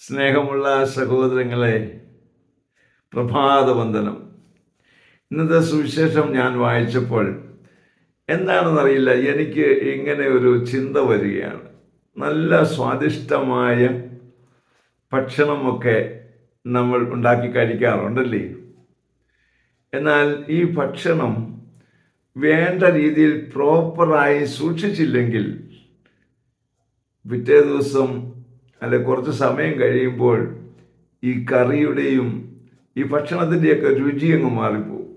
സ്നേഹമുള്ള സഹോദരങ്ങളെ, പ്രഭാതവന്ദനം. ഇന്നത്തെ സുവിശേഷം ഞാൻ വായിച്ചപ്പോൾ എന്താണെന്നറിയില്ല, എനിക്ക് ഇങ്ങനെ ഒരു ചിന്ത വരികയാണ്. നല്ല സ്വാദിഷ്ടമായ ഭക്ഷണമൊക്കെ നമ്മൾ ഉണ്ടാക്കി കഴിക്കാറുണ്ടല്ലേ. എന്നാൽ ഈ ഭക്ഷണം വേണ്ട രീതിയിൽ പ്രോപ്പറായി സൂക്ഷിച്ചില്ലെങ്കിൽ പിറ്റേ ദിവസം അല്ലെ കുറച്ച് സമയം കഴിയുമ്പോൾ ഈ കറിയുടെയും ഈ ഭക്ഷണത്തിൻ്റെയൊക്കെ രുചി അങ്ങ് മാറിപ്പോവും.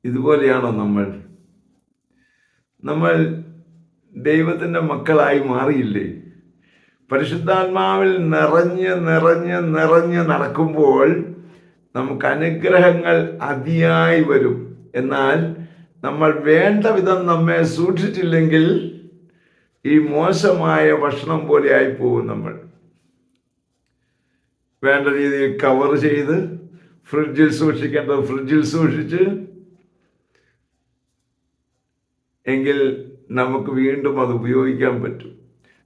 ഇതുപോലെയാണോ നമ്മൾ ദൈവത്തിൻ്റെ മക്കളായി മാറിയില്ലേ? പരിശുദ്ധാത്മാവിൽ നിറഞ്ഞ് നടക്കുമ്പോൾ നമുക്ക് അനുഗ്രഹങ്ങൾ അതിയായി വരും. എന്നാൽ നമ്മൾ വേണ്ട വിധം നമ്മെ സൂക്ഷിച്ചില്ലെങ്കിൽ ഈ മോശമായ ഭക്ഷണം പോലെ ആയിപ്പോവും. നമ്മൾ വേണ്ട രീതിയിൽ കവർ ചെയ്ത് ഫ്രിഡ്ജിൽ സൂക്ഷിക്കേണ്ടത് ഫ്രിഡ്ജിൽ സൂക്ഷിച്ച് എങ്കിൽ നമുക്ക് വീണ്ടും അത് ഉപയോഗിക്കാൻ പറ്റും.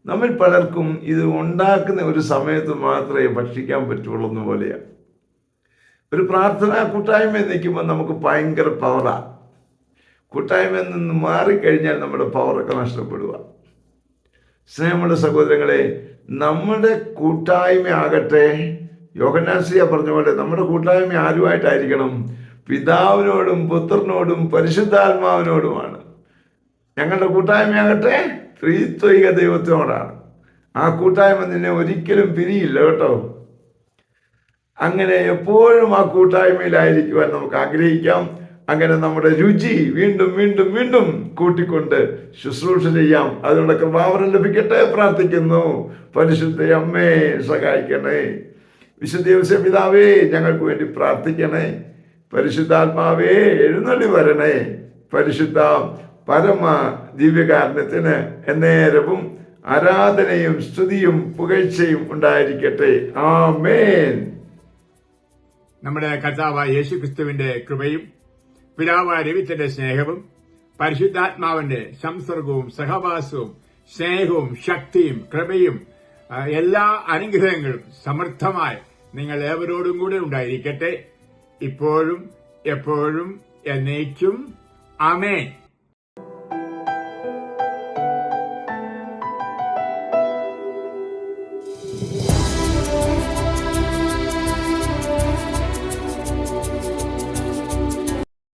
നമ്മൾ പലർക്കും ഇത് ഉണ്ടാക്കുന്ന ഒരു സമയത്ത് മാത്രമേ ഭക്ഷിക്കാൻ പറ്റുള്ളൂ എന്ന് പോലെയാണ്. ഒരു പ്രാർത്ഥനാ കൂട്ടായ്മയിൽ നിൽക്കുമ്പോൾ നമുക്ക് ഭയങ്കര പവറാണ്. കൂട്ടായ്മയിൽ നിന്ന് മാറിക്കഴിഞ്ഞാൽ നമ്മുടെ പവറൊക്കെ നഷ്ടപ്പെടുക. സ്നേഹമുള്ള സഹോദരങ്ങളെ, നമ്മുടെ കൂട്ടായ്മ ആകട്ടെ, യോഹന്നാൻ ശ്ലീഹ പറഞ്ഞ പോലെ നമ്മുടെ കൂട്ടായ്മ ആരുമായിട്ടായിരിക്കണം? പിതാവിനോടും പുത്രനോടും പരിശുദ്ധാത്മാവിനോടുമാണ്. ഞങ്ങളുടെ കൂട്ടായ്മയാകട്ടെ ത്രിത്വൈക ദൈവത്തിനോടാണ്. ആ കൂട്ടായ്മ നിന്നെ ഒരിക്കലും പിരിയില്ല കേട്ടോ. അങ്ങനെ എപ്പോഴും ആ കൂട്ടായ്മയിലായിരിക്കുവാൻ നമുക്ക് ആഗ്രഹിക്കാം. അങ്ങനെ നമ്മുടെ രുചി വീണ്ടും വീണ്ടും വീണ്ടും കൂട്ടിക്കൊണ്ട് ശുശ്രൂഷ ചെയ്യാം. അതിനുള്ള കൃപാവരം ലഭിക്കട്ടെ പ്രാർത്ഥിക്കുന്നു. പരിശുദ്ധ അമ്മേ സഹായിക്കണേ. വിശുദ്ധ ഔസേപ്പ് പിതാവേ ഞങ്ങൾക്ക് വേണ്ടി പ്രാർത്ഥിക്കണേ. പരിശുദ്ധാത്മാവേ എഴുന്നള്ളി വരണേ. പരിശുദ്ധ പരമ ദിവ്യകാരണത്തിന് എന്നേരവും ആരാധനയും സ്തുതിയും പുകഴ്ചയും ഉണ്ടായിരിക്കട്ടെ. ആമേൻ. നമ്മുടെ കർത്താവായ യേശുക്രിസ്തുവിന്റെ കൃപയും പിതാവായ ദൈവത്തിന്റെ സ്നേഹവും പരിശുദ്ധാത്മാവിന്റെ സംസർഗവും സഹവാസവും സ്നേഹവും ശക്തിയും കൃപയും എല്ലാ അനുഗ്രഹങ്ങളും സമൃദ്ധമായി നിങ്ങൾ ഏവരോടും കൂടെ ഉണ്ടായിരിക്കട്ടെ, ഇപ്പോഴും എപ്പോഴും എന്നേക്കും. ആമേൻ.